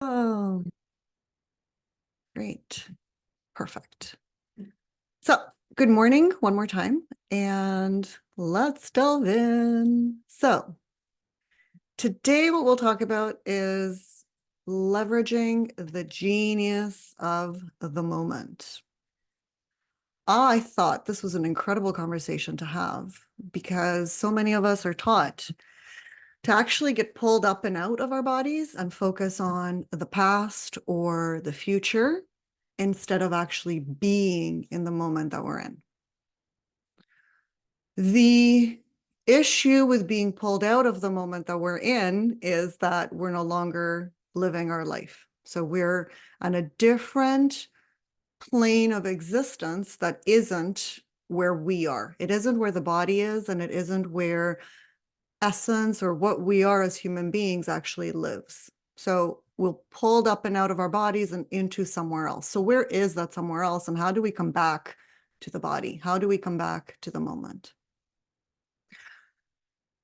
Oh, great. Perfect. So, good morning one more time, and let's delve in. So, today what we'll talk about is leveraging the genius of the moment. I thought this was an incredible conversation to have because so many of us are taught to actually get pulled up and out of our bodies and focus on the past or the future instead of actually being in the moment that we're in. The issue with being pulled out of the moment that we're in is that we're no longer living our life. So we're on a different plane of existence that isn't where we are. It isn't where the body is, and it isn't where essence or what we are as human beings actually lives. So we're pulled up and out of our bodies and into somewhere else. So where is that somewhere else? And how do we come back to the body? How do we come back to the moment?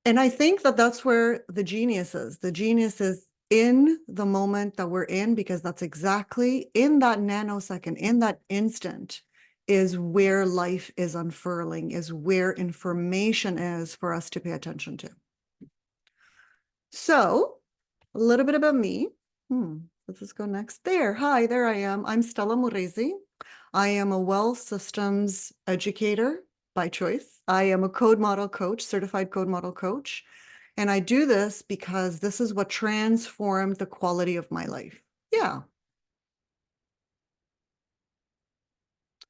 And I think that that's where the genius is. The genius is in the moment that we're in, because that's exactly in that nanosecond, in that instant, is where life is unfurling, is where information is for us to pay attention to. So, a little bit about me. Let's just go next. Hi, there I am. I'm Stella Moresi. I am a well systems educator by choice. I am a code model coach, certified code model coach. And I do this because this is what transformed the quality of my life. Yeah.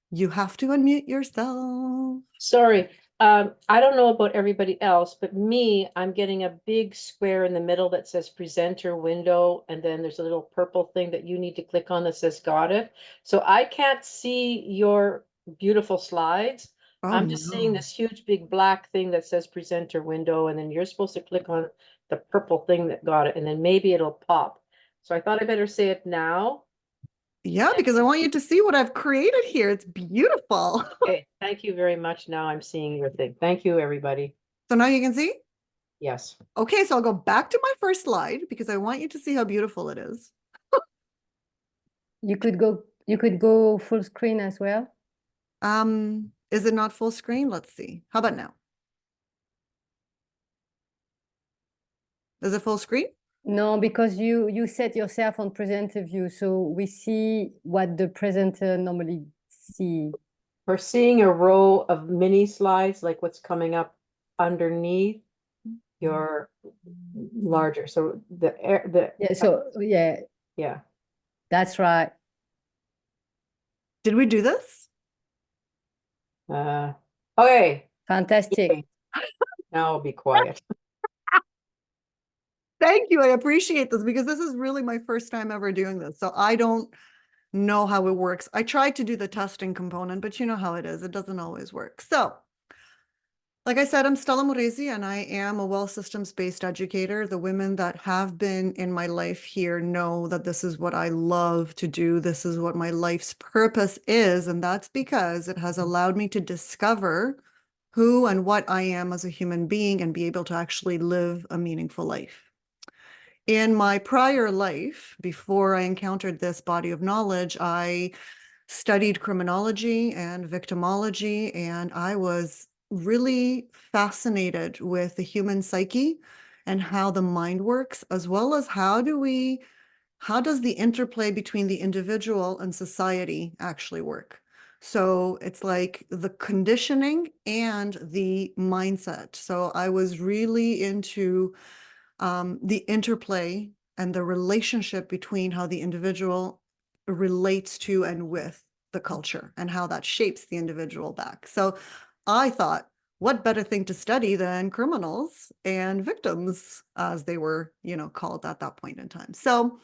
You have to unmute yourself. Sorry, I don't know about everybody else, but me, I'm getting a big square in the middle that says presenter window, and then there's a little purple thing that you need to click on that says got it. So I can't see your beautiful slides. Oh, I'm just seeing no. this huge big black thing that says presenter window, and then you're supposed to click on the purple thing that got it, and then maybe it'll pop. So I thought I better say it now. Yeah, because I want you to see what I've created here. It's beautiful. Okay, thank you very much. Now I'm seeing your thing. Thank you, everybody. So now you can see? Yes. Okay, so I'll go back to my first slide because I want you to see how beautiful it is. You could go full screen as well. Is it not full screen? Let's see. How about now? Is it full screen? No, because you set yourself on presenter view, so we see what the presenter normally see. We're seeing a row of mini slides, like what's coming up underneath your larger. So Yeah, that's right. Did we do this? Okay. Fantastic. Yay. Now I'll be quiet. Thank you. I appreciate this because this is really my first time ever doing this. So I don't know how it works. I tried to do the testing component, but you know how it is. It doesn't always work. So, like I said, I'm Stella Moresi, and I am a well systems-based educator. The women that have been in my life here know that this is what I love to do. This is what my life's purpose is, and that's because it has allowed me to discover who and what I am as a human being and be able to actually live a meaningful life. In my prior life, before I encountered this body of knowledge, I studied criminology and victimology, and I was really fascinated with the human psyche and how the mind works, as well as how does the interplay between the individual and society actually work? So it's like the conditioning and the mindset. So I was really into the interplay and the relationship between how the individual relates to and with the culture and how that shapes the individual back. So I thought, what better thing to study than criminals and victims, as they were, called at that point in time. So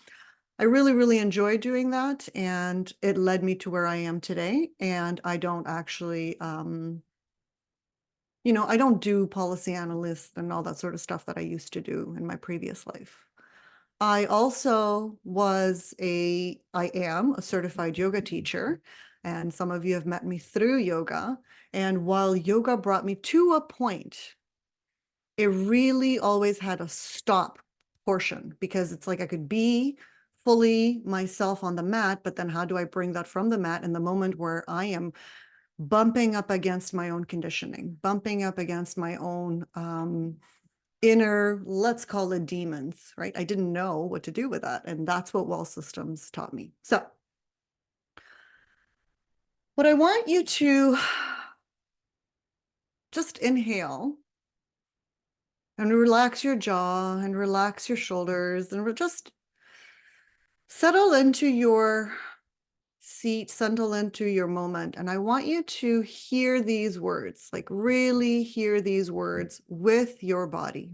I really, really enjoyed doing that, and it led me to where I am today. And I don't actually, I don't do policy analysts and all that sort of stuff that I used to do in my previous life. I also I am a certified yoga teacher, and some of you have met me through yoga. And while yoga brought me to a point, it really always had a stop portion, because it's like I could be fully myself on the mat, but then how do I bring that from the mat in the moment where I am bumping up against my own conditioning, bumping up against my own inner, let's call it demons, right? I didn't know what to do with that. And that's what Well Systems taught me. So what I want you to just inhale and relax your jaw and relax your shoulders and just settle into your seat, settle into your moment. And I want you to hear these words, like really hear these words with your body.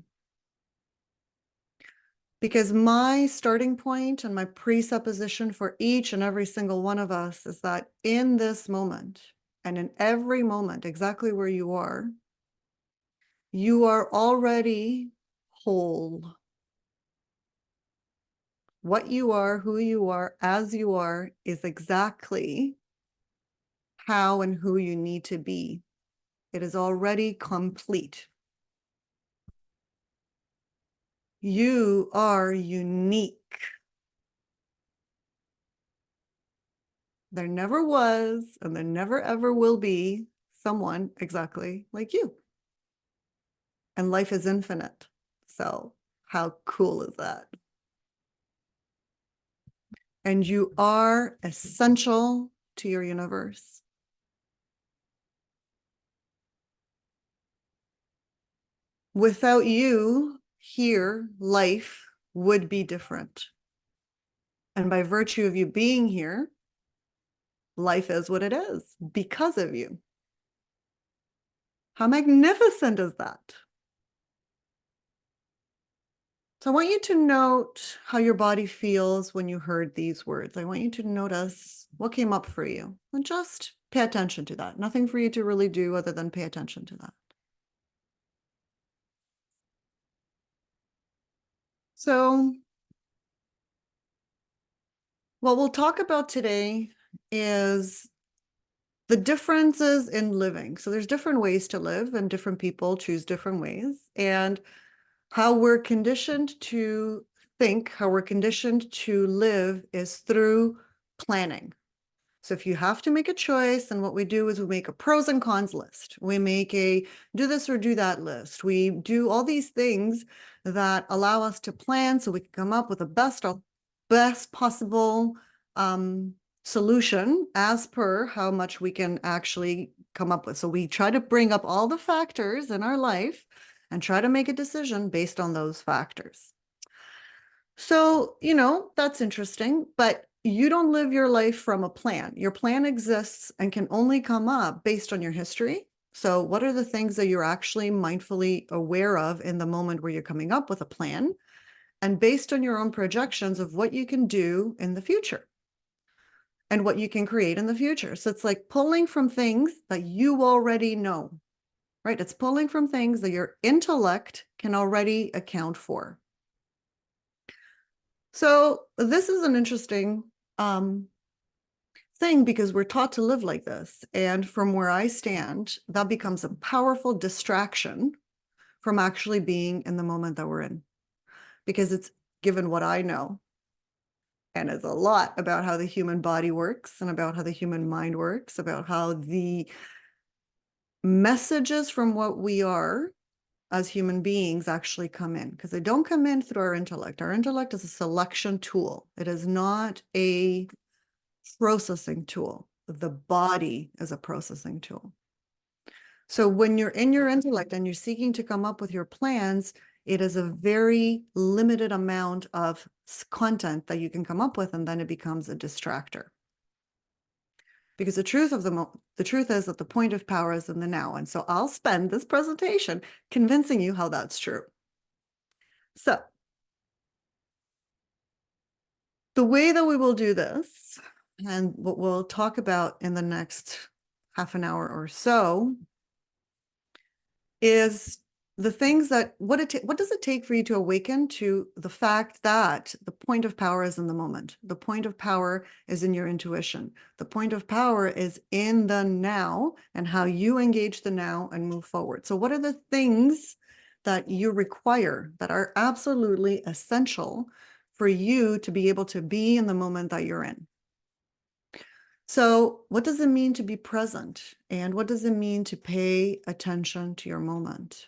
Because my starting point and my presupposition for each and every single one of us is that in this moment and in every moment, exactly where you are already whole. What you are, who you are, as you are, is exactly how and who you need to be. It is already complete. You are unique. There never was, and there never ever will be someone exactly like you. And life is infinite. So how cool is that? And you are essential to your universe. Without you here, life would be different. And by virtue of you being here, life is what it is because of you. How magnificent is that? So I want you to note how your body feels when you heard these words. I want you to notice what came up for you and just pay attention to that. Nothing for you to really do other than pay attention to that. So what we'll talk about today is the differences in living. So there's different ways to live and different people choose different ways. And how we're conditioned to think, how we're conditioned to live is through planning. So if you have to make a choice, then what we do is we make a pros and cons list. We make a do this or do that list. We do all these things that allow us to plan so we can come up with the best possible solution as per how much we can actually come up with. So we try to bring up all the factors in our life and try to make a decision based on those factors. So, that's interesting, but you don't live your life from a plan. Your plan exists and can only come up based on your history. So what are the things that you're actually mindfully aware of in the moment where you're coming up with a plan? And based on your own projections of what you can do in the future and what you can create in the future. So it's like pulling from things that you already know, right? It's pulling from things that your intellect can already account for. So this is an interesting thing because we're taught to live like this. And from where I stand, that becomes a powerful distraction from actually being in the moment that we're in. Because it's given what I know, and it's a lot about how the human body works and about how the human mind works, about how the messages from what we are as human beings actually come in, because they don't come in through our intellect. Our intellect is a selection tool. It is not a processing tool. The body is a processing tool. So when you're in your intellect and you're seeking to come up with your plans, it is a very limited amount of content that you can come up with, and then it becomes a distractor. Because the truth is that the point of power is in the now. And so I'll spend this presentation convincing you how that's true. So the way that we will do this, and what we'll talk about in the next half an hour or so, is the things that, what does it take for you to awaken to the fact that the point of power is in the moment. The point of power is in your intuition. The point of power is in the now and how you engage the now and move forward. So what are the things that you require that are absolutely essential for you to be able to be in the moment that you're in. So what does it mean to be present? And what does it mean to pay attention to your moment?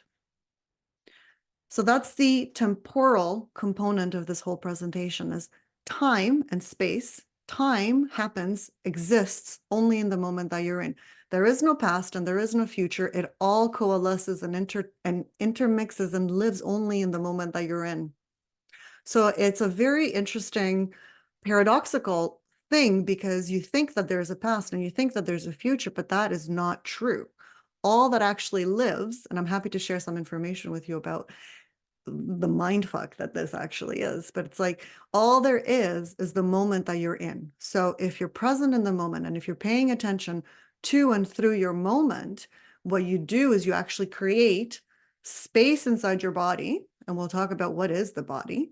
So that's the temporal component of this whole presentation, is time and space. Time happens, exists only in the moment that you're in. There is no past and there is no future. It all coalesces and intermixes and lives only in the moment that you're in. So it's a very interesting, paradoxical thing, because you think that there's a past and you think that there's a future, but that is not true. All that actually lives, and I'm happy to share some information with you about the mind fuck that this actually is, but it's like all there is the moment that you're in. So if you're present in the moment and if you're paying attention to and through your moment, what you do is you actually create space inside your body, and we'll talk about what is the body,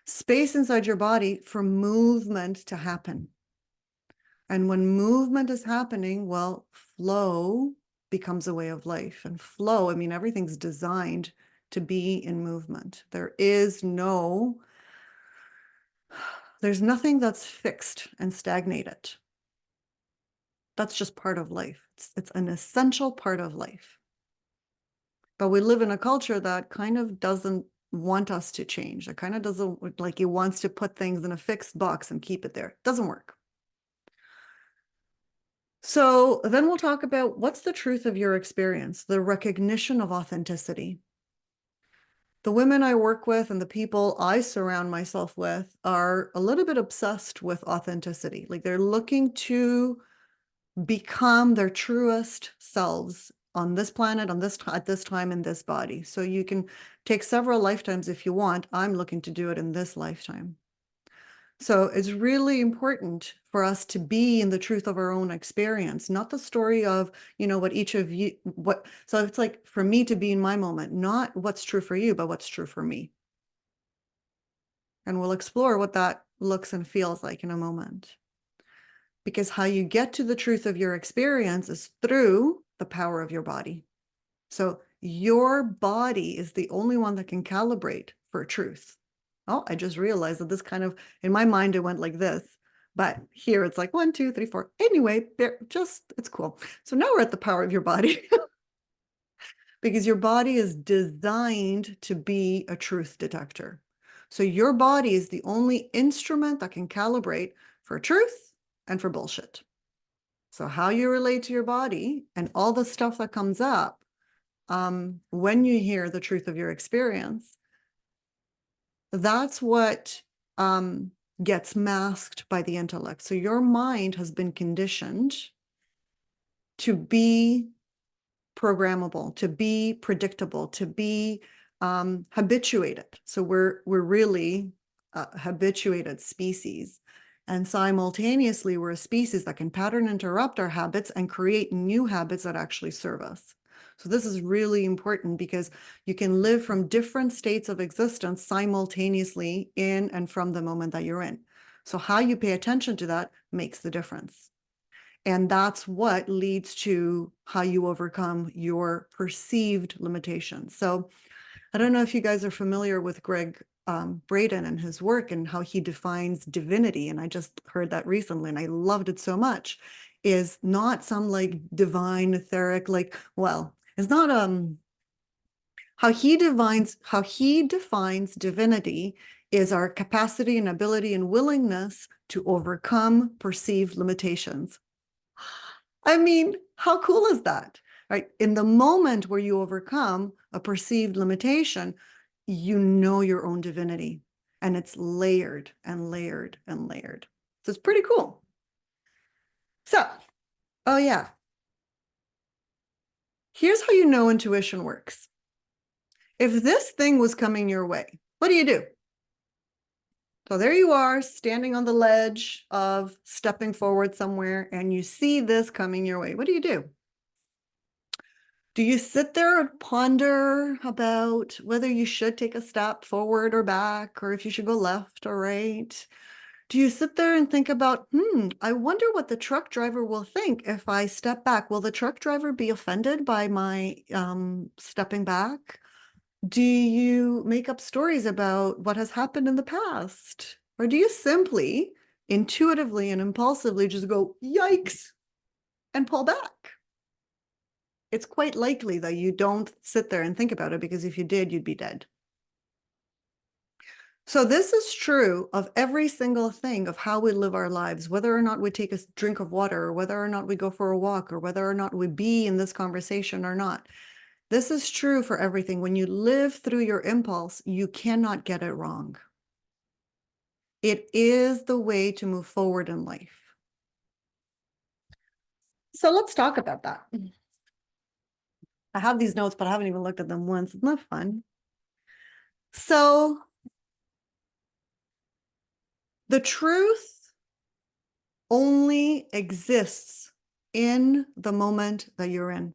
space inside your body for movement to happen. And when movement is happening, well, flow becomes a way of life. And flow, I mean, everything's designed to be in movement. There's nothing that's fixed and stagnated. That's just part of life. It's an essential part of life. But we live in a culture that kind of doesn't want us to change. It kind of doesn't, like, it wants to put things in a fixed box and keep it there. It doesn't work. So then we'll talk about what's the truth of your experience, the recognition of authenticity. The women I work with and the people I surround myself with are a little bit obsessed with authenticity. Like, they're looking to become their truest selves on this planet, at this time, in this body. So you can take several lifetimes if you want. I'm looking to do it in this lifetime. So it's really important for us to be in the truth of our own experience, not the story of, what each of you, so it's like for me to be in my moment, not what's true for you, but what's true for me. And we'll explore what that looks and feels like in a moment. Because how you get to the truth of your experience is through the power of your body. So your body is the only one that can calibrate for truth. Oh, I just realized that this kind of, in my mind, it went like this, but here it's like 1, 2, 3, 4. Anyway, it's cool. So now we're at the power of your body because your body is designed to be a truth detector. So your body is the only instrument that can calibrate for truth and for bullshit. So how you relate to your body and all the stuff that comes up when you hear the truth of your experience, that's what gets masked by the intellect. So your mind has been conditioned to be programmable, to be predictable, to be habituated. So we're really a habituated species. And simultaneously, we're a species that can pattern interrupt our habits and create new habits that actually serve us. So this is really important because you can live from different states of existence simultaneously in and from the moment that you're in. So how you pay attention to that makes the difference. And that's what leads to how you overcome your perceived limitations. So I don't know if you guys are familiar with Greg Braden and his work and how he defines divinity. And I just heard that recently and I loved it so much. Is not some like divine etheric, like, well, it's not how he defines divinity is our capacity and ability and willingness to overcome perceived limitations. I mean, how cool is that? Right? In the moment where you overcome a perceived limitation, you know your own divinity, and it's layered and layered and layered. So it's pretty cool. So, oh yeah. Here's how you know intuition works. If this thing was coming your way, what do you do? So there you are, standing on the ledge of stepping forward somewhere, and you see this coming your way. What do you do? Do you sit there and ponder about whether you should take a step forward or back, or if you should go left or right? Do you sit there and think about, I wonder what the truck driver will think if I step back? Will the truck driver be offended by my stepping back? Do you make up stories about what has happened in the past? Or do you simply intuitively and impulsively just go, yikes, and pull back? It's quite likely that you don't sit there and think about it, because if you did, you'd be dead. So this is true of every single thing of how we live our lives, whether or not we take a drink of water, or whether or not we go for a walk, or whether or not we be in this conversation or not. This is true for everything. When you live through your impulse, you cannot get it wrong. It is the way to move forward in life. So let's talk about that. I have these notes, but I haven't even looked at them once. Isn't that fun? So the truth only exists in the moment that you're in.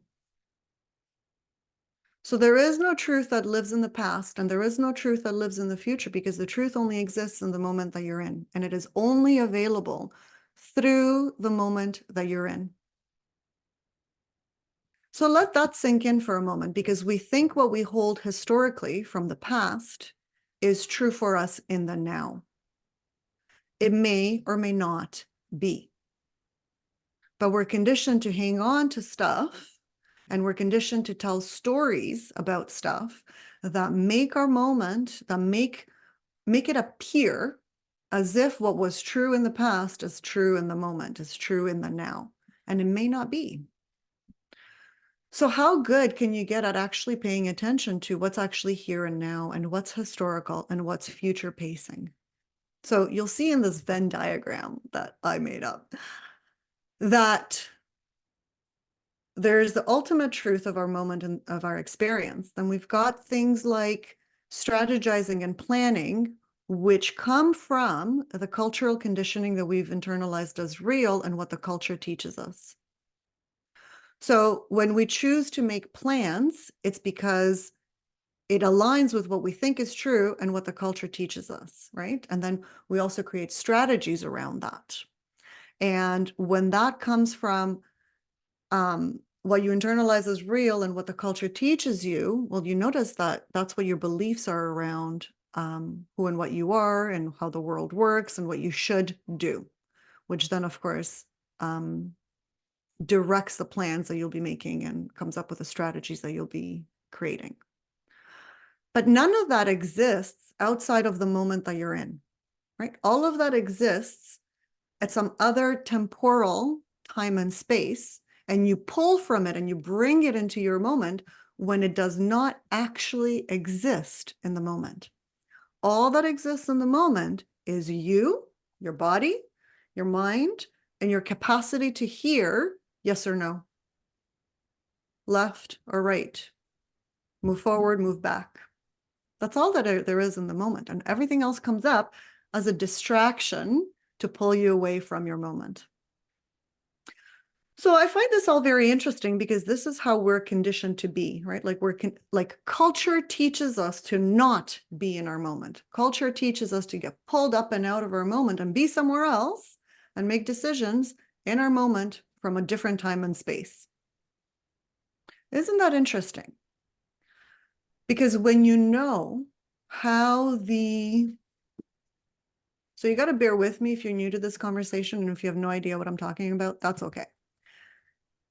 So there is no truth that lives in the past, and there is no truth that lives in the future, because the truth only exists in the moment that you're in, and it is only available through the moment that you're in. So let that sink in for a moment, because we think what we hold historically from the past is true for us in the now. It may or may not be. But we're conditioned to hang on to stuff, and we're conditioned to tell stories about stuff that make our moment, that make it appear as if what was true in the past is true in the moment, is true in the now, and it may not be. So how good can you get at actually paying attention to what's actually here and now, and what's historical and what's future pacing? So you'll see in this Venn diagram that I made up that there's the ultimate truth of our moment and of our experience. Then we've got things like strategizing and planning, which come from the cultural conditioning that we've internalized as real and what the culture teaches us. So when we choose to make plans, it's because it aligns with what we think is true and what the culture teaches us, right? And then we also create strategies around that. And when that comes from what you internalize as real and what the culture teaches you, well, you notice that that's what your beliefs are around who and what you are and how the world works and what you should do, which then, of course, directs the plans that you'll be making and comes up with the strategies that you'll be creating. But none of that exists outside of the moment that you're in, right? All of that exists at some other temporal time and space, and you pull from it and you bring it into your moment when it does not actually exist in the moment. All that exists in the moment is you, your body, your mind, and your capacity to hear yes or no, left or right, move forward, move back. That's all that there is in the moment. And everything else comes up as a distraction to pull you away from your moment. So I find this all very interesting, because this is how we're conditioned to be, right? Like culture teaches us to not be in our moment. Culture teaches us to get pulled up and out of our moment and be somewhere else and make decisions in our moment from a different time and space. Isn't that interesting? Because when you know how so you got to bear with me if you're new to this conversation, and if you have no idea what I'm talking about, that's okay.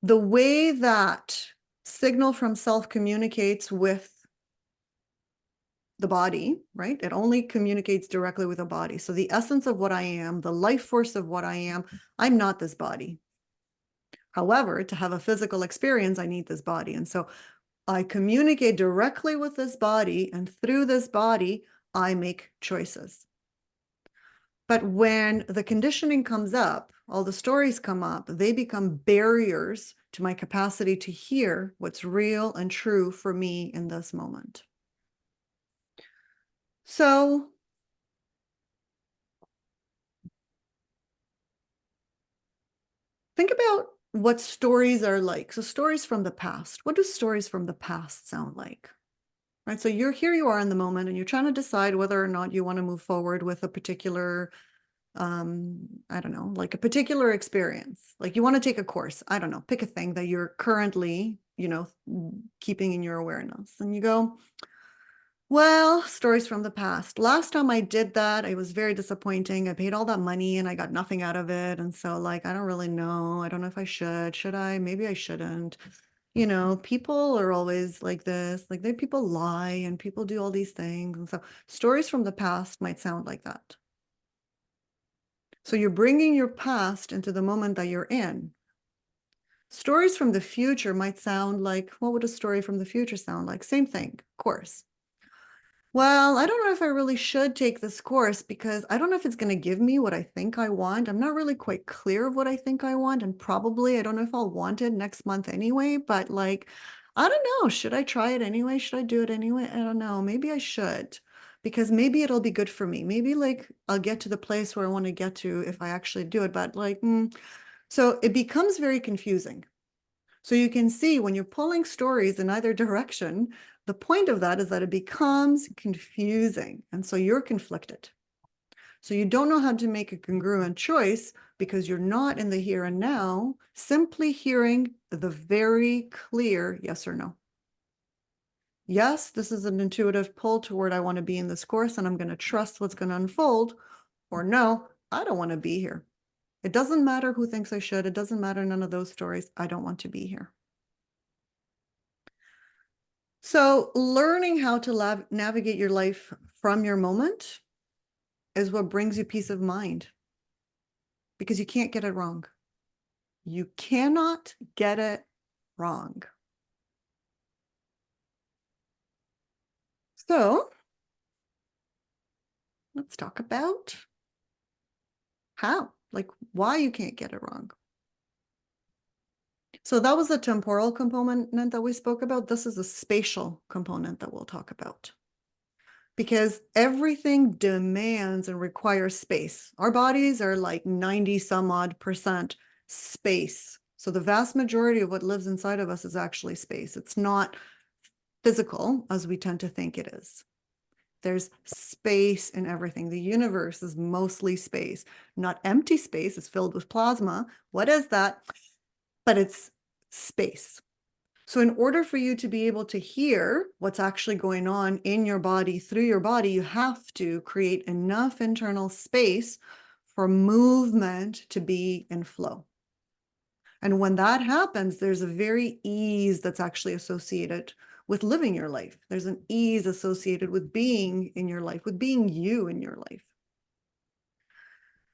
The way that signal from self communicates with the body, right? It only communicates directly with the body. So the essence of what I am, the life force of what I am, I'm not this body. However, to have a physical experience, I need this body. And so I communicate directly with this body, and through this body, I make choices. But when the conditioning comes up, all the stories come up, they become barriers to my capacity to hear what's real and true for me in this moment. So think about what stories are like. So stories from the past. What do stories from the past sound like? Right? So you are in the moment, and you're trying to decide whether or not you want to move forward with a particular I don't know, like a particular experience. Like you want to take a course, I don't know, pick a thing that you're currently, keeping in your awareness. And you go, Well, stories from the past. Last time I did that, it was very disappointing. I paid all that money and I got nothing out of it. And so, like, I don't really know. I don't know if I should. Should I? Maybe I shouldn't. You know, people are always like this. Like, people lie and people do all these things. And so, stories from the past might sound like that. So, you're bringing your past into the moment that you're in. Stories from the future might sound like, what would a story from the future sound like? Same thing, of course. Well, I don't know if I really should take this course because I don't know if it's going to give me what I think I want. I'm not really quite clear of what I think I want. And probably I don't know if I'll want it next month anyway, but like, I don't know. Should I try it anyway? Should I do it anyway? I don't know. Maybe I should because maybe it'll be good for me. Maybe like I'll get to the place where I want to get to if I actually do it. But like, so it becomes very confusing. So you can see when you're pulling stories in either direction, the point of that is that it becomes confusing. And so you're conflicted. So you don't know how to make a congruent choice because you're not in the here and now, simply hearing the very clear yes or no. Yes, this is an intuitive pull toward I want to be in this course and I'm going to trust what's going to unfold. Or no, I don't want to be here. It doesn't matter who thinks I should. It doesn't matter none of those stories. I don't want to be here. So learning how to navigate your life from your moment is what brings you peace of mind because you can't get it wrong. You cannot get it wrong. So let's talk about how, like why you can't get it wrong. So that was the temporal component that we spoke about. This is a spatial component that we'll talk about. Because everything demands and requires space. Our bodies are like 90 some odd percent space. So the vast majority of what lives inside of us is actually space. It's not physical as we tend to think it is. There's space in everything. The universe is mostly space, not empty space. It's filled with plasma. What is that? But it's space. So in order for you to be able to hear what's actually going on in your body, through your body, you have to create enough internal space for movement to be in flow. And when that happens, there's a very ease that's actually associated with living your life. There's an ease associated with being in your life, with being you in your life.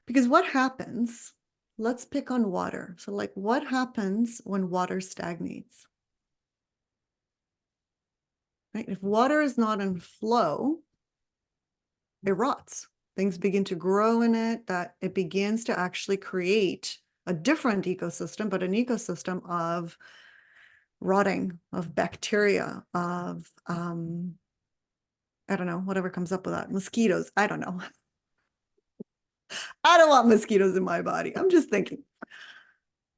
Because what happens, let's pick on water. So like what happens when water stagnates? Right? If water is not in flow, it rots. Things begin to grow in it, that it begins to actually create a different ecosystem, but an ecosystem of rotting, of bacteria, of, I don't know, whatever comes up with that, mosquitoes, I don't know. I don't want mosquitoes in my body. I'm just thinking.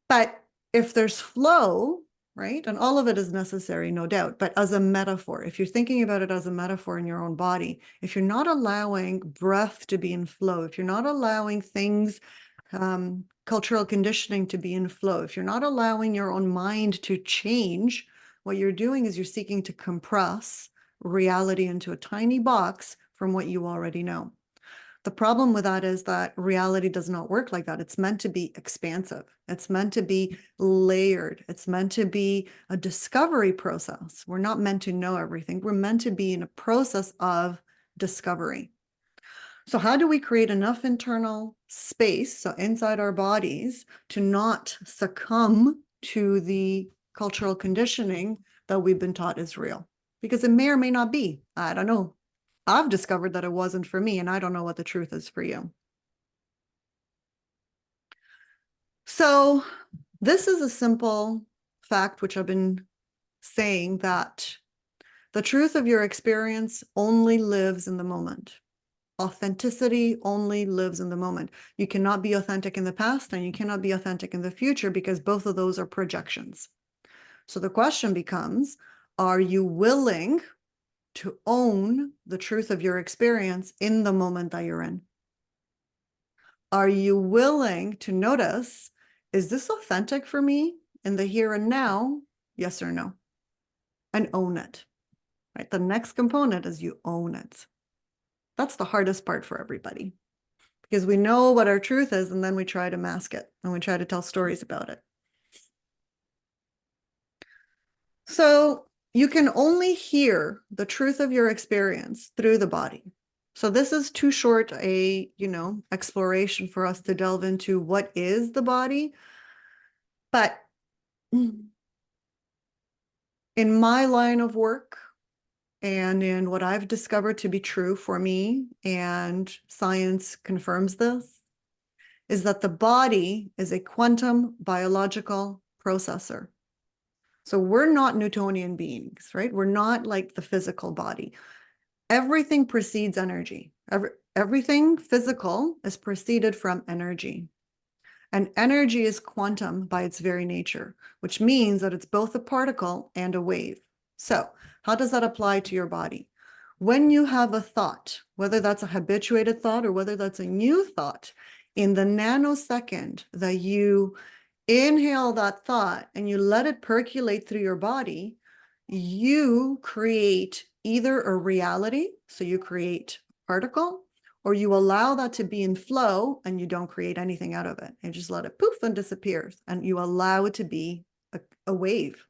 But if there's flow, right? And all of it is necessary, no doubt. But as a metaphor, if you're thinking about it as a metaphor in your own body, if you're not allowing breath to be in flow, if you're not allowing things, cultural conditioning to be in flow, if you're not allowing your own mind to change, what you're doing is you're seeking to compress reality into a tiny box from what you already know. The problem with that is that reality does not work like that. It's meant to be expansive. It's meant to be layered. It's meant to be a discovery process. We're not meant to know everything. We're meant to be in a process of discovery. So how do we create enough internal space, so inside our bodies, to not succumb to the cultural conditioning that we've been taught is real? Because it may or may not be. I don't know. I've discovered that it wasn't for me, and I don't know what the truth is for you. So this is a simple fact, which I've been saying, that the truth of your experience only lives in the moment. Authenticity only lives in the moment. You cannot be authentic in the past and you cannot be authentic in the future because both of those are projections. So the question becomes, are you willing to own the truth of your experience in the moment that you're in? Are you willing to notice, is this authentic for me in the here and now? Yes or no? And own it. right? The next component is you own it. That's the hardest part for everybody because we know what our truth is and then we try to mask it and we try to tell stories about it. So you can only hear the truth of your experience through the body. So this is too short a, exploration for us to delve into what is the body. But in my line of work and in what I've discovered to be true for me, and science confirms this, is that the body is a quantum biological processor. So we're not Newtonian beings, right? We're not like the physical body. Everything precedes energy. Everything physical is preceded from energy. And energy is quantum by its very nature, which means that it's both a particle and a wave. So how does that apply to your body? When you have a thought, whether that's a habituated thought or whether that's a new thought, in the nanosecond that you inhale that thought and you let it percolate through your body, you create either a reality, so you create a particle, or you allow that to be in flow and you don't create anything out of it. And just let it poof and disappears, and you allow it to be a wave.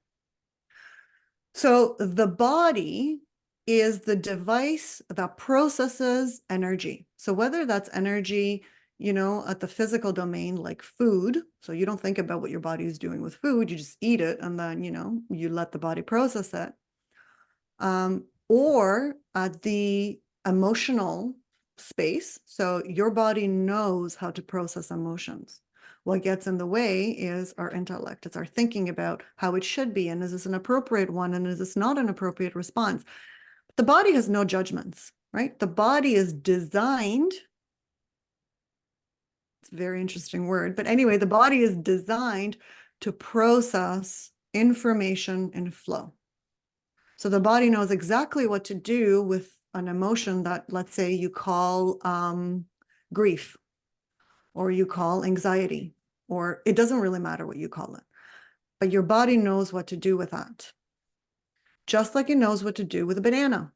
So the body is the device that processes energy. So whether that's energy, at the physical domain, like food. So you don't think about what your body is doing with food, you just eat it and then, you let the body process it. Or at the emotional space. So your body knows how to process emotions. What gets in the way is our intellect. It's our thinking about how it should be. And is this an appropriate one? And is this not an appropriate response? The body has no judgments, right? The body is designed. It's a very interesting word. But anyway, the body is designed to process information in flow. So the body knows exactly what to do with an emotion that, let's say, you call grief, or you call anxiety, or it doesn't really matter what you call it, but your body knows what to do with that. Just like it knows what to do with a banana.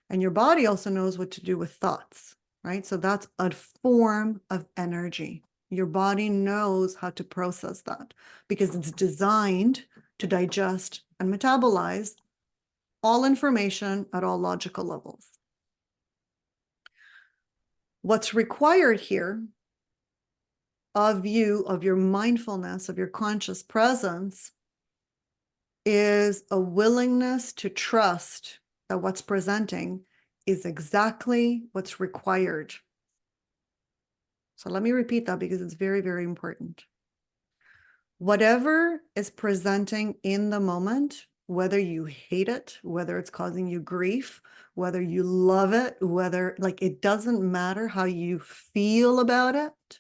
And your body also knows what to do with thoughts, right? So that's a form of energy. Your body knows how to process that because it's designed to digest and metabolize all information at all logical levels. What's required here of you, of your mindfulness, of your conscious presence, is a willingness to trust that what's presenting is exactly what's required. So let me repeat that because it's very, very important. Whatever is presenting in the moment, whether you hate it, whether it's causing you grief, whether you love it, whether, like, it doesn't matter how you feel about it.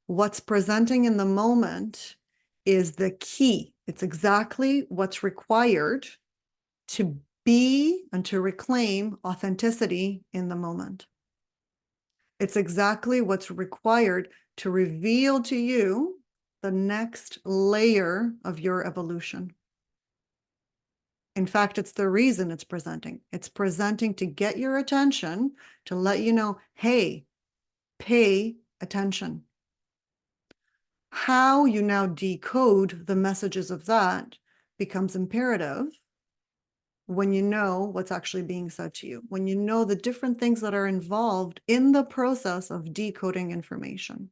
What's presenting in the moment is the key. It's exactly what's required to be and to reclaim authenticity in the moment. It's exactly what's required to reveal to you the next layer of your evolution. In fact, it's the reason it's presenting. It's presenting to get your attention, to let you know, hey, pay attention. How you now decode the messages of that becomes imperative when you know what's actually being said to you, when you know the different things that are involved in the process of decoding information.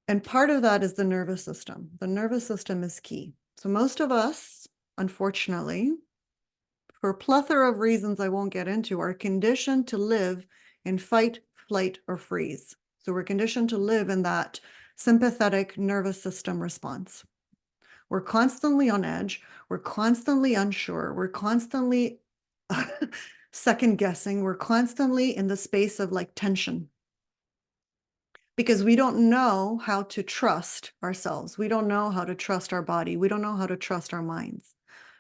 And part of that is the nervous system. The nervous system is key. So most of us, unfortunately, for a plethora of reasons I won't get into, are conditioned to live in fight, flight, or freeze. So we're conditioned to live in that sympathetic nervous system response. We're constantly on edge. We're constantly unsure. We're constantly second guessing. We're constantly in the space of like tension because we don't know how to trust ourselves. We don't know how to trust our body. We don't know how to trust our minds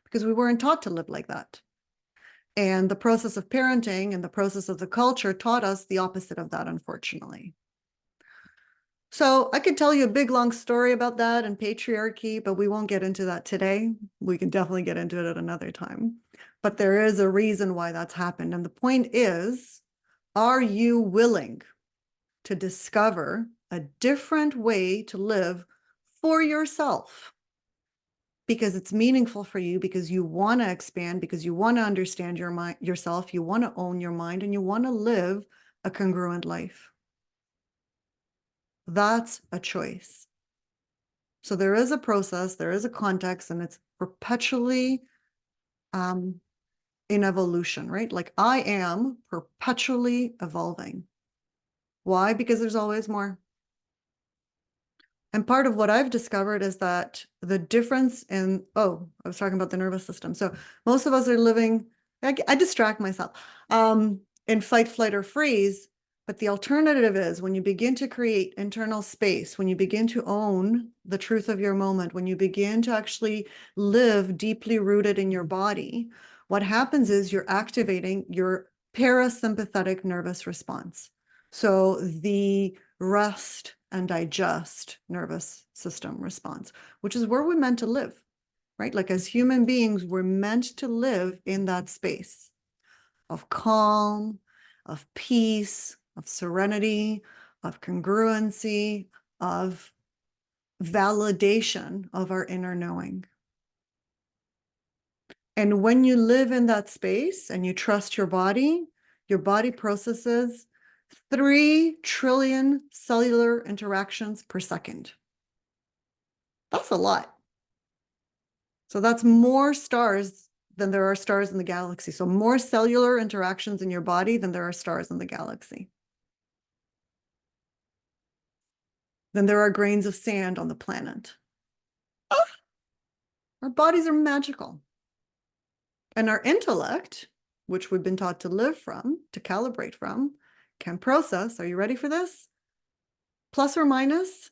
because we weren't taught to live like that. And the process of parenting and the process of the culture taught us the opposite of that, unfortunately. So I could tell you a big long story about that and patriarchy, but we won't get into that today. We can definitely get into it at another time. But there is a reason why that's happened. And the point is, are you willing to discover a different way to live for yourself? Because it's meaningful for you, because you want to expand, because you want to understand your mind, yourself, you want to own your mind, and you want to live a congruent life. That's a choice. So there is a process, there is a context, and it's perpetually in evolution, right? Like I am perpetually evolving. Why? Because there's always more. And part of what I've discovered is that the difference in, oh, I was talking about the nervous system. So most of us are living, I distract myself, in fight, flight, or freeze. But the alternative is when you begin to create internal space, when you begin to own the truth of your moment, when you begin to actually live deeply rooted in your body, what happens is you're activating your parasympathetic nervous response. So the rest and digest nervous system response, which is where we're meant to live, right? Like as human beings, we're meant to live in that space of calm, of peace, of serenity, of congruency, of validation of our inner knowing. And when you live in that space and you trust your body processes 3 trillion cellular interactions per second. That's a lot. So that's more stars than there are stars in the galaxy. So more cellular interactions in your body than there are stars in the galaxy. Than there are grains of sand on the planet. Our bodies are magical. And our intellect, which we've been taught to live from, to calibrate from, can process, are you ready for this? Plus or minus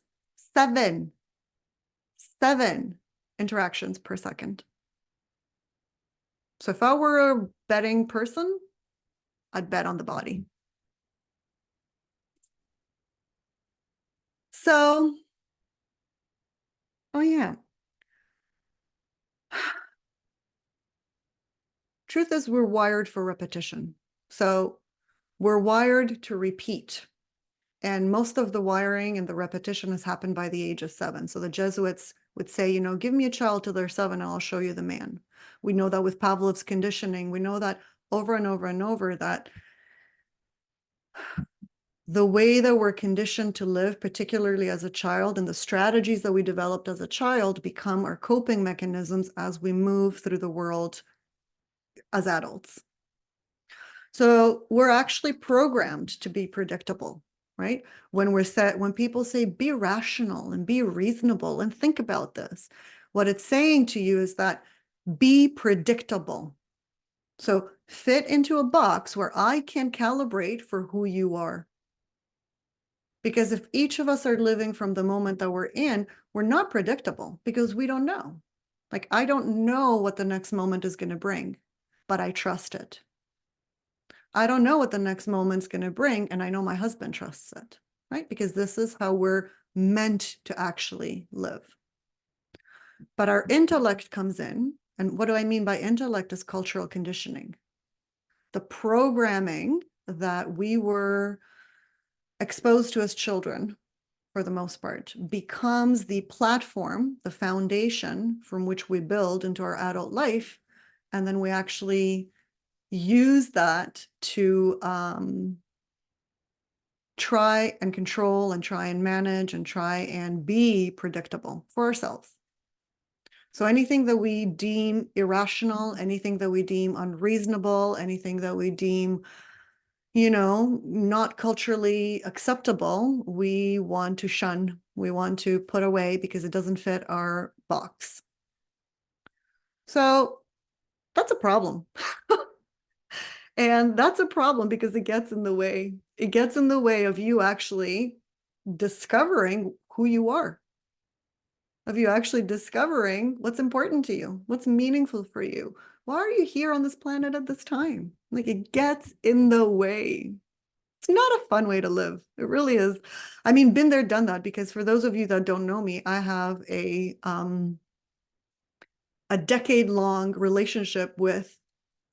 7 interactions per second. So if I were a betting person, I'd bet on the body. So, oh yeah. Truth is, we're wired for repetition. So we're wired to repeat. And most of the wiring and the repetition has happened by the age of 7. So the Jesuits would say, you know, give me a child till they're 7 and I'll show you the man. We know that with Pavlov's conditioning. We know that over and over and over that the way that we're conditioned to live, particularly as a child, and the strategies that we developed as a child become our coping mechanisms as we move through the world as adults. So we're actually programmed to be predictable, right? When people say be rational and be reasonable and think about this, what it's saying to you is that be predictable. So fit into a box where I can calibrate for who you are. Because if each of us are living from the moment that we're in, we're not predictable because we don't know. Like, I don't know what the next moment is going to bring, but I trust it. I don't know what the next moment's going to bring, and I know my husband trusts it, right? Because this is how we're meant to actually live. But our intellect comes in, and what do I mean by intellect is cultural conditioning. The programming that we were exposed to as children, for the most part, becomes the platform, the foundation from which we build into our adult life. And then we actually use that to try and control and try and manage and try and be predictable for ourselves. So anything that we deem irrational, anything that we deem unreasonable, anything that we deem, you know, not culturally acceptable, we want to shun, we want to put away because it doesn't fit our box. So that's a problem. And that's a problem because it gets in the way. It gets in the way of you actually discovering who you are, of you actually discovering what's important to you, what's meaningful for you. Why are you here on this planet at this time? Like, it gets in the way. It's not a fun way to live. It really is. I mean, been there, done that, because for those of you that don't know me, I have a decade-long relationship with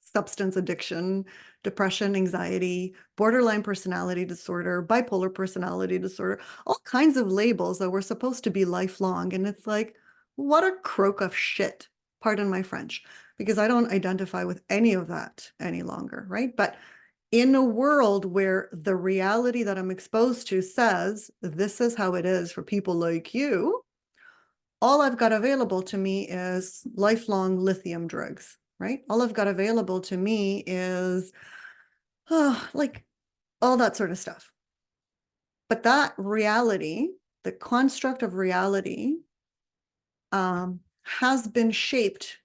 substance addiction, depression, anxiety, borderline personality disorder, bipolar personality disorder, all kinds of labels that were supposed to be lifelong. And it's like, what a croak of shit, pardon my French, because I don't identify with any of that any longer, right? But in a world where the reality that I'm exposed to says, this is how it is for people like you, all I've got available to me is lifelong lithium drugs, right? All I've got available to me is like all that sort of stuff. But that reality, the construct of reality, has been shaped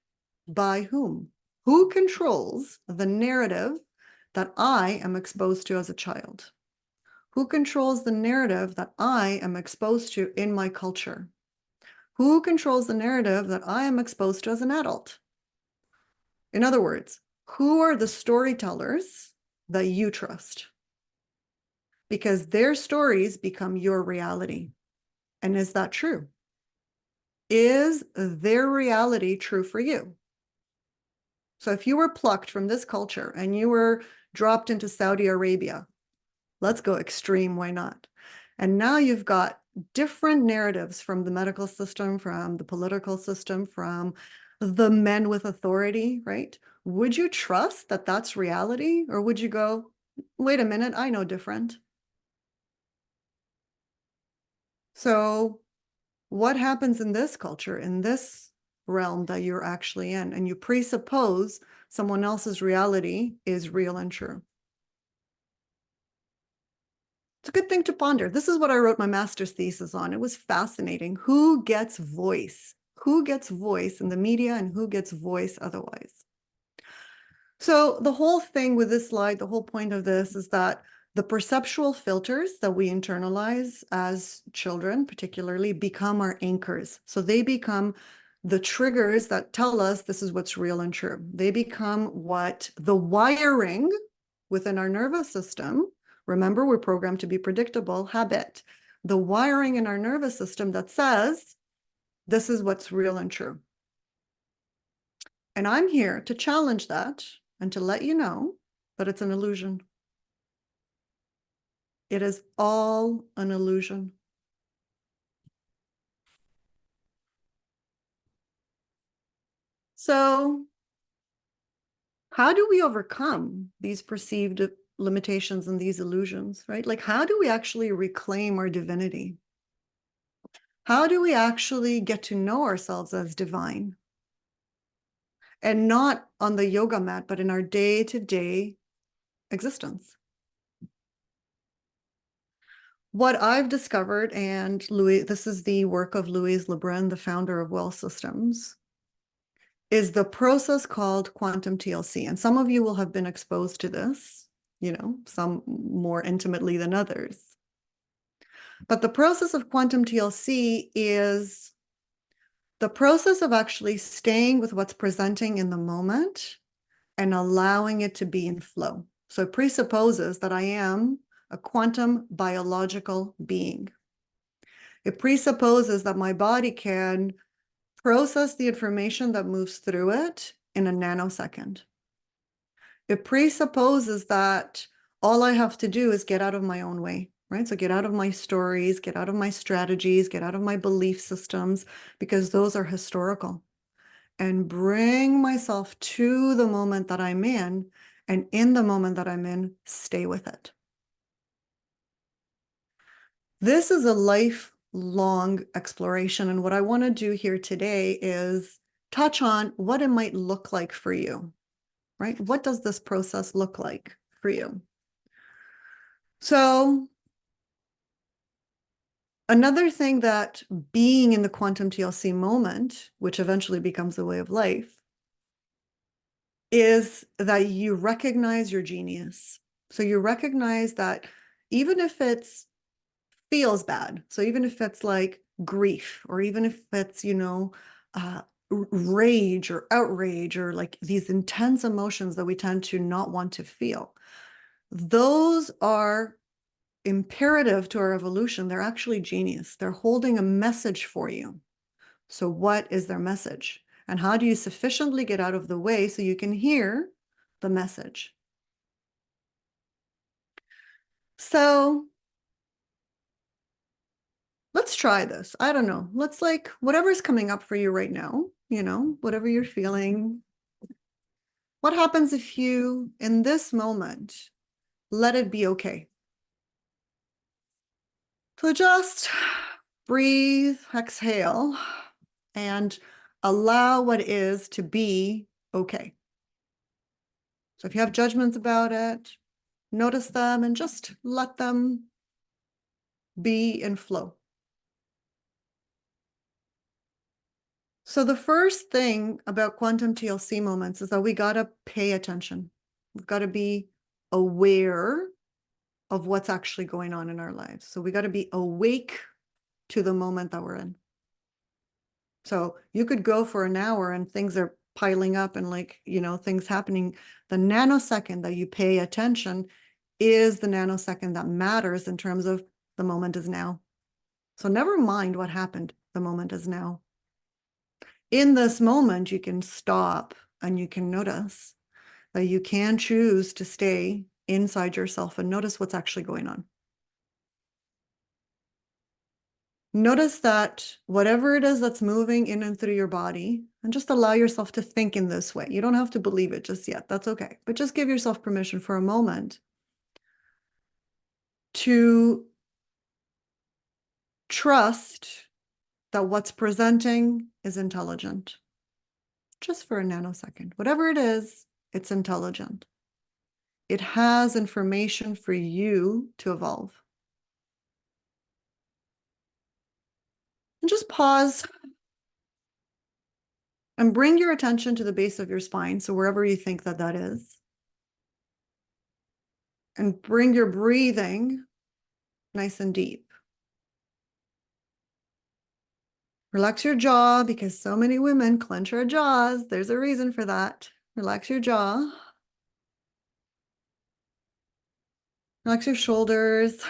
by whom? Who controls the narrative that I am exposed to as a child? Who controls the narrative that I am exposed to in my culture? Who controls the narrative that I am exposed to as an adult? In other words, who are the storytellers that you trust? Because their stories become your reality. And is that true? Is their reality true for you? So if you were plucked from this culture and you were dropped into Saudi Arabia, let's go extreme, why not? And now you've got different narratives from the medical system, from the political system, from the men with authority, right? Would you trust that that's reality? Or would you go, wait a minute, I know different? So what happens in this culture, in this realm that you're actually in? And you presuppose someone else's reality is real and true. It's a good thing to ponder. This is what I wrote my master's thesis on. It was fascinating. Who gets voice? Who gets voice in the media and who gets voice otherwise? So the whole thing with this slide, the whole point of this is that the perceptual filters that we internalize as children, particularly, become our anchors. So they become the triggers that tell us this is what's real and true. They become what the wiring within our nervous system. Remember, we're programmed to be predictable, habit. The wiring in our nervous system that says, this is what's real and true. And I'm here to challenge that and to let you know that it's an illusion. It is all an illusion. So how do we overcome these perceived limitations and these illusions, right? Like, how do we actually reclaim our divinity? How do we actually get to know ourselves as divine? And not on the yoga mat, but in our day-to-day existence. What I've discovered, and Louis, this is the work of Louise Lebrun, the founder of Well Systems, is the process called quantum TLC. And some of you will have been exposed to this, some more intimately than others. But the process of quantum TLC is the process of actually staying with what's presenting in the moment and allowing it to be in flow. So it presupposes that I am a quantum biological being. It presupposes that my body can process the information that moves through it in a nanosecond. It presupposes that all I have to do is get out of my own way, right? So get out of my stories, get out of my strategies, get out of my belief systems, because those are historical, and bring myself to the moment that I'm in, and in the moment that I'm in, stay with it. This is a lifelong exploration, and what I want to do here today is touch on what it might look like for you, right? What does this process look like for you? So another thing that being in the quantum TLC moment, which eventually becomes a way of life, is that you recognize your genius. So you recognize that even if it feels bad, so even if it's like grief, or even if it's, rage or outrage, or like these intense emotions that we tend to not want to feel, those are imperative to our evolution. They're actually genius. They're holding a message for you. So what is their message? And how do you sufficiently get out of the way so you can hear the message? So let's try this. I don't know. Let's like whatever's coming up for you right now, whatever you're feeling. What happens if you, in this moment, let it be okay? So just breathe, exhale, and allow what is to be okay. So if you have judgments about it, notice them and just let them be in flow. So the first thing about quantum TLC moments is that we got to pay attention. We've got to be aware of what's actually going on in our lives. So we got to be awake to the moment that we're in. So you could go for an hour and things are piling up and things happening. The nanosecond that you pay attention is the nanosecond that matters in terms of the moment is now. So never mind what happened. The moment is now. In this moment, you can stop and you can notice that you can choose to stay inside yourself and notice what's actually going on. Notice that whatever it is that's moving in and through your body, and just allow yourself to think in this way. You don't have to believe it just yet. That's okay. But just give yourself permission for a moment to trust that what's presenting is intelligent. Just for a nanosecond. Whatever it is, it's intelligent. It has information for you to evolve. And just pause and bring your attention to the base of your spine. So wherever you think that that is. And bring your breathing nice and deep. Relax your jaw because so many women clench our jaws. There's a reason for that. Relax your jaw. Relax your shoulders.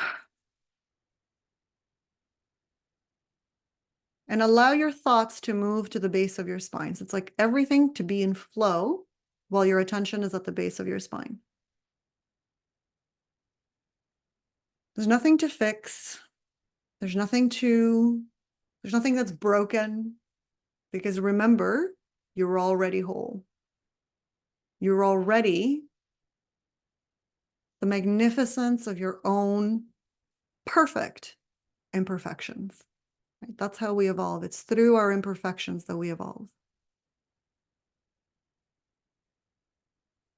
And allow your thoughts to move to the base of your spine. So it's like everything to be in flow while your attention is at the base of your spine. There's nothing to fix. There's nothing that's broken, because remember, you're already whole. You're already the magnificence of your own perfect imperfections. Right? That's how we evolve. It's through our imperfections that we evolve.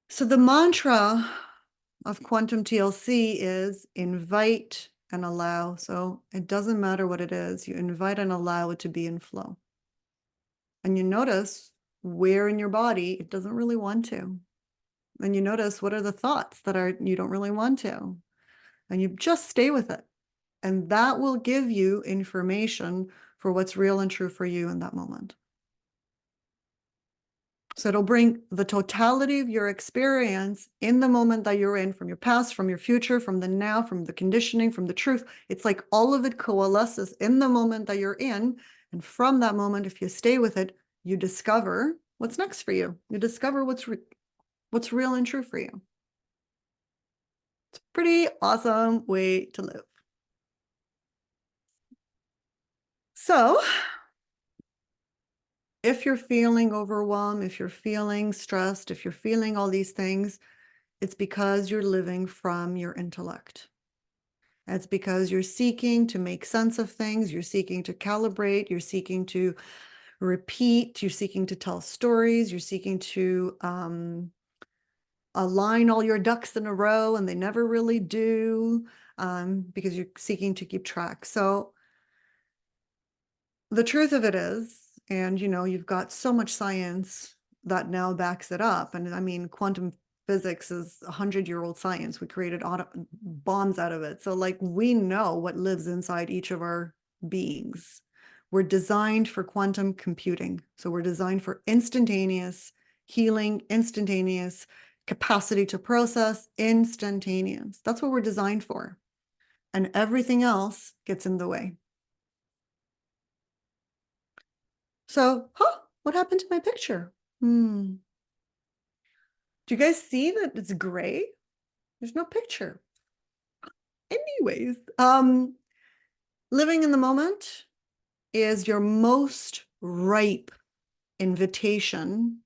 So the mantra of quantum TLC is invite and allow. So it doesn't matter what it is. You invite and allow it to be in flow. And you notice where in your body it doesn't really want to. And you notice what are the thoughts that you don't really want to. And you just stay with it. And that will give you information for what's real and true for you in that moment. So it'll bring the totality of your experience in the moment that you're in, from your past, from your future, from the now, from the conditioning, from the truth. It's like all of it coalesces in the moment that you're in. And from that moment, if you stay with it, you discover what's next for you. You discover what's real and true for you. It's a pretty awesome way to live. So if you're feeling overwhelmed, if you're feeling stressed, if you're feeling all these things, it's because you're living from your intellect. It's because you're seeking to make sense of things, you're seeking to calibrate, you're seeking to repeat, you're seeking to tell stories, you're seeking to align all your ducks in a row, and they never really do, because you're seeking to keep track. So the truth of it is, and you've got so much science that now backs it up. And I mean, quantum physics is 100-year-old science. We created bombs out of it. So like, we know what lives inside each of our beings. We're designed for quantum computing. So we're designed for instantaneous healing, instantaneous capacity to process, instantaneous. That's what we're designed for. And everything else gets in the way. So, what happened to my picture? Do you guys see that it's gray? There's no picture. Anyways, living in the moment is your most ripe invitation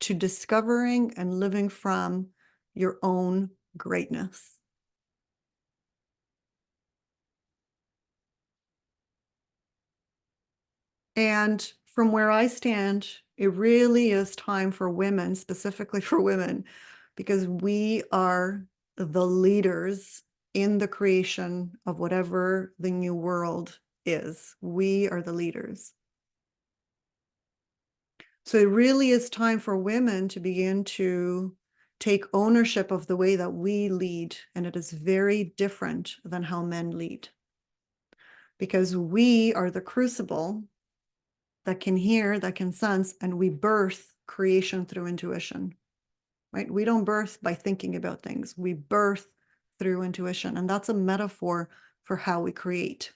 to discovering and living from your own greatness. And from where I stand, it really is time for women, specifically for women, because we are the leaders in the creation of whatever the new world is. We are the leaders. So it really is time for women to begin to take ownership of the way that we lead. And it is very different than how men lead. Because we are the crucible that can hear, that can sense, and we birth creation through intuition, right? We don't birth by thinking about things. We birth through intuition. And that's a metaphor for how we create.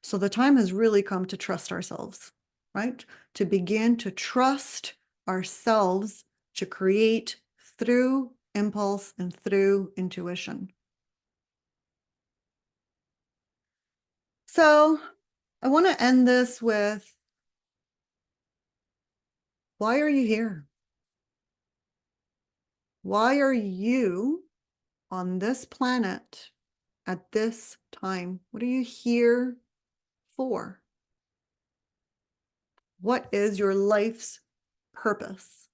So the time has really come to trust ourselves, right? To begin to trust ourselves to create through impulse and through intuition. So I want to end this with, why are you here? Why are you on this planet at this time? What are you here for? What is your life's purpose?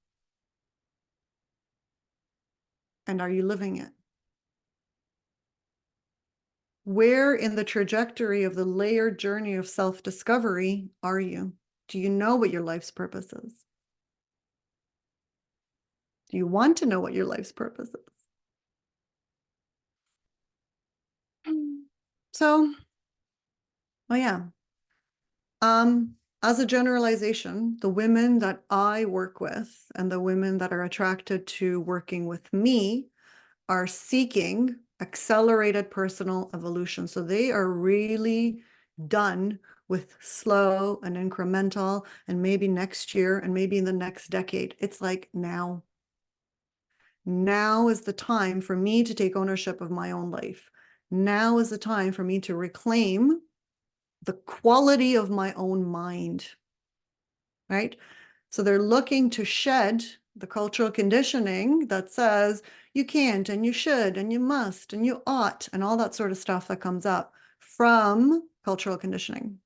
And are you living it? Where in the trajectory of the layered journey of self-discovery are you? Do you know what your life's purpose is? Do you want to know what your life's purpose is? So, oh yeah. As a generalization, the women that I work with and the women that are attracted to working with me are seeking accelerated personal evolution. So they are really done with slow and incremental, and maybe next year and maybe in the next decade. It's like now. Now is the time for me to take ownership of my own life. Now is the time for me to reclaim the quality of my own mind, right? So they're looking to shed the cultural conditioning that says you can't and you should and you must and you ought and all that sort of stuff that comes up from cultural conditioning.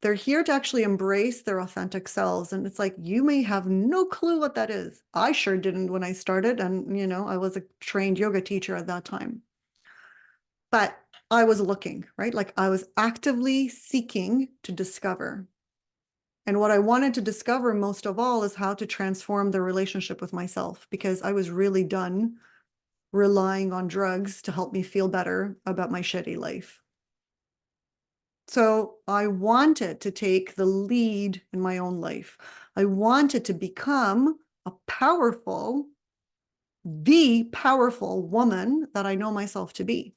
They're here to actually embrace their authentic selves. And it's like, you may have no clue what that is. I sure didn't when I started. And, I was a trained yoga teacher at that time. But I was looking, right? Like I was actively seeking to discover. And what I wanted to discover most of all is how to transform the relationship with myself, because I was really done relying on drugs to help me feel better about my shitty life. So I wanted to take the lead in my own life. I wanted to become the powerful woman that I know myself to be.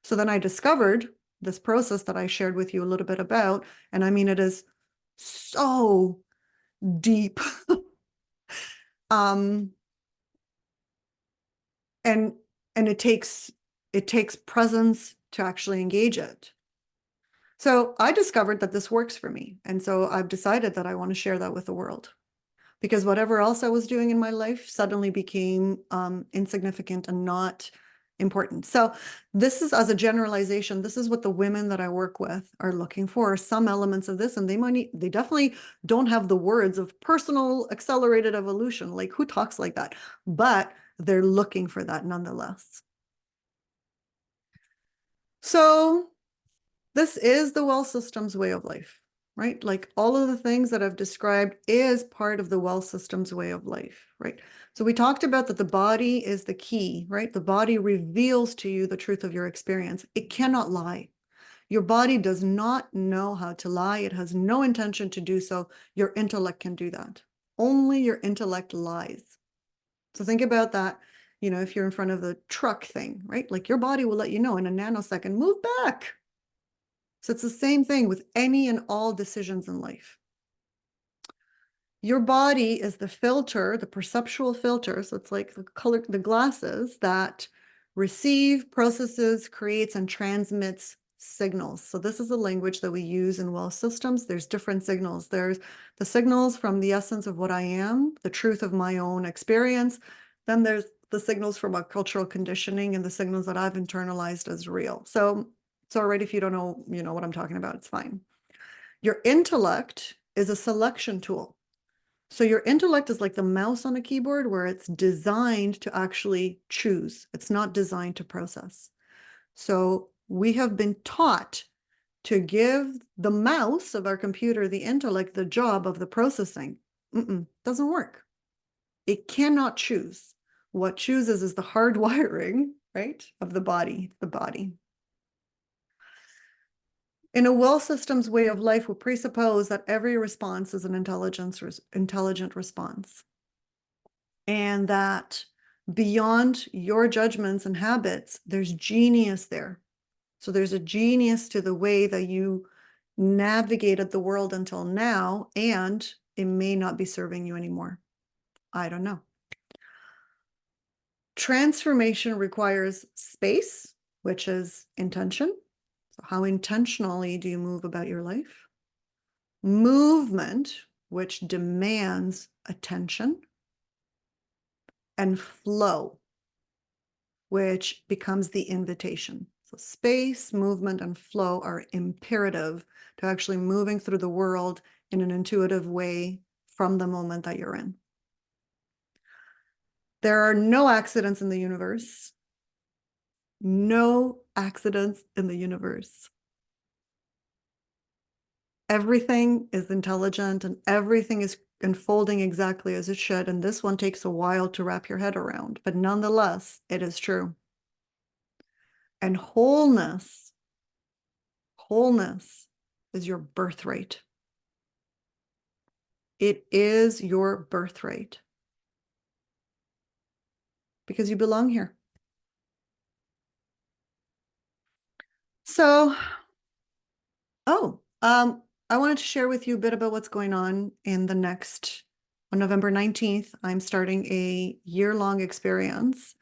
So then I discovered this process that I shared with you a little bit about. And I mean, it is so deep. And it takes presence to actually engage it. So I discovered that this works for me. And so I've decided that I want to share that with the world, because whatever else I was doing in my life suddenly became insignificant and not important. So this is, as a generalization, this is what the women that I work with are looking for, some elements of this, and they definitely don't have the words of personal accelerated evolution. Like, who talks like that? But they're looking for that nonetheless. So this is the well systems way of life, right? Like all of the things that I've described is part of the well systems way of life, right? So we talked about that the body is the key, right? The body reveals to you the truth of your experience. It cannot lie. Your body does not know how to lie. It has no intention to do so. Your intellect can do that. only your intellect lies. So think about that, if you're in front of the truck thing, right? Like your body will let you know in a nanosecond, move back. So it's the same thing with any and all decisions in life. Your body is the filter, the perceptual filter. So it's like the color, the glasses that receive, processes, creates, and transmits signals. So this is the language that we use in well systems. There's different signals. There's the signals from the essence of what I am, the truth of my own experience. Then there's the signals from our cultural conditioning and the signals that I've internalized as real. So it's all right if you don't know, what I'm talking about. It's fine. Your intellect is a selection tool. So your intellect is like the mouse on a keyboard where it's designed to actually choose. It's not designed to process. So we have been taught to give the mouse of our computer, the intellect, the job of the processing. Doesn't work. It cannot choose. What chooses is the hardwiring, right, of the body, In a well systems way of life, we presuppose that every response is an intelligent response. And that beyond your judgments and habits, there's genius there. So there's a genius to the way that you navigated the world until now, and it may not be serving you anymore. I don't know. Transformation requires space, which is intention. So how intentionally do you move about your life? Movement, which demands attention. And flow, which becomes the invitation. So space, movement, and flow are imperative to actually moving through the world in an intuitive way from the moment that you're in. There are no accidents in the universe. No accidents in the universe. Everything is intelligent and everything is unfolding exactly as it should. And this one takes a while to wrap your head around, but nonetheless, it is true. And wholeness is your birthright. It is your birthright because you belong here. So, I wanted to share with you a bit about what's going on in the next, on November 19th, I'm starting a year-long experience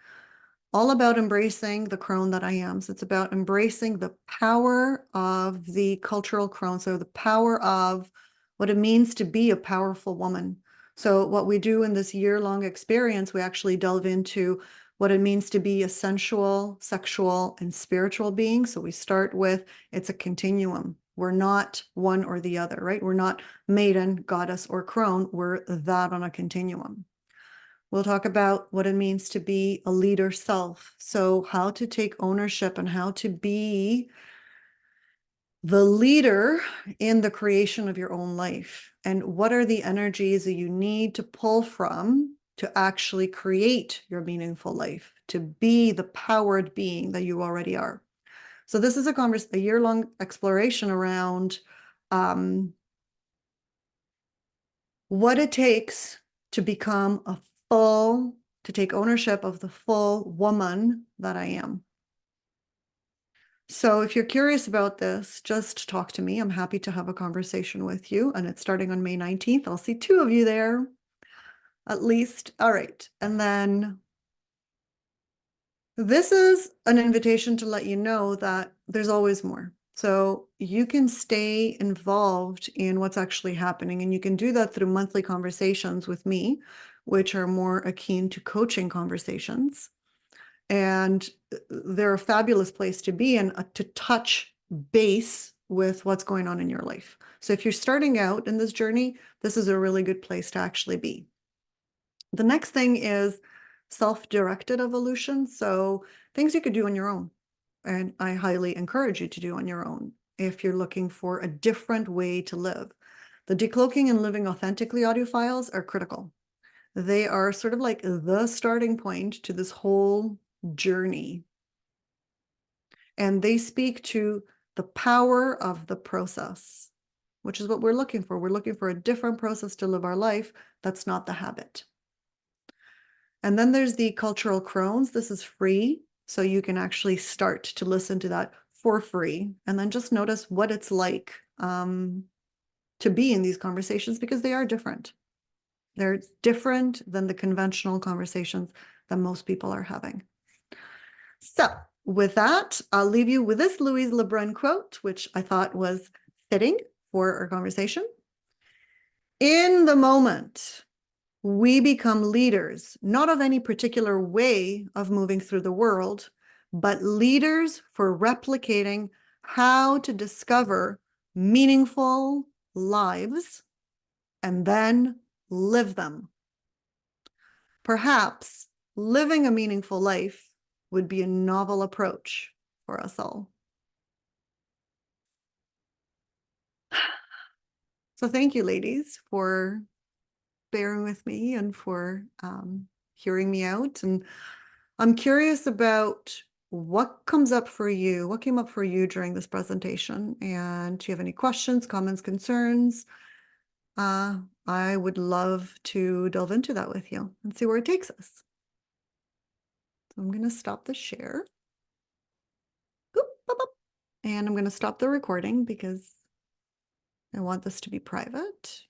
all about embracing the crone that I am. So it's about embracing the power of the cultural crone. So the power of what it means to be a powerful woman. So what we do in this year-long experience, we actually delve into what it means to be a sensual, sexual, and spiritual being. So we start with, it's a continuum. We're not one or the other, right? We're not maiden, goddess, or crone. We're that on a continuum. We'll talk about what it means to be a leader self. So how to take ownership and how to be the leader in the creation of your own life. And what are the energies that you need to pull from to actually create your meaningful life, to be the powered being that you already are. So this is a year-long exploration around what it takes to become to take ownership of the full woman that I am. So if you're curious about this, just talk to me. I'm happy to have a conversation with you. And it's starting on May 19th. I'll see 2 of you there, at least. All right. And then this is an invitation to let you know that there's always more. So you can stay involved in what's actually happening, and you can do that through monthly conversations with me, which are more akin to coaching conversations. And they're a fabulous place to be and to touch base with what's going on in your life. So if you're starting out in this journey, this is a really good place to actually be. The next thing is self-directed evolution. So things you could do on your own. And I highly encourage you to do on your own if you're looking for a different way to live. The decloaking and living authentically audio files are critical. They are sort of like the starting point to this whole journey. And they speak to the power of the process, which is what we're looking for. We're looking for a different process to live our life that's not the habit. And then there's the cultural Crones. This is free, so you can actually start to listen to that for free, and then just notice what it's like to be in these conversations, because they are different. They're different than the conventional conversations that most people are having. So with that, I'll leave you with this Louise Le Brun quote, which I thought was fitting for our conversation. In the moment, we become leaders, not of any particular way of moving through the world, but leaders for replicating how to discover meaningful lives and then live them. Perhaps living a meaningful life would be a novel approach for us all. So thank you, ladies, for bearing with me and for hearing me out. And I'm curious about what comes up for you, what came up for you during this presentation. And do you have any questions, comments, concerns? I would love to delve into that with you and see where it takes us. So I'm going to stop the share. Boop, boop, boop. And I'm going to stop the recording because I want this to be private.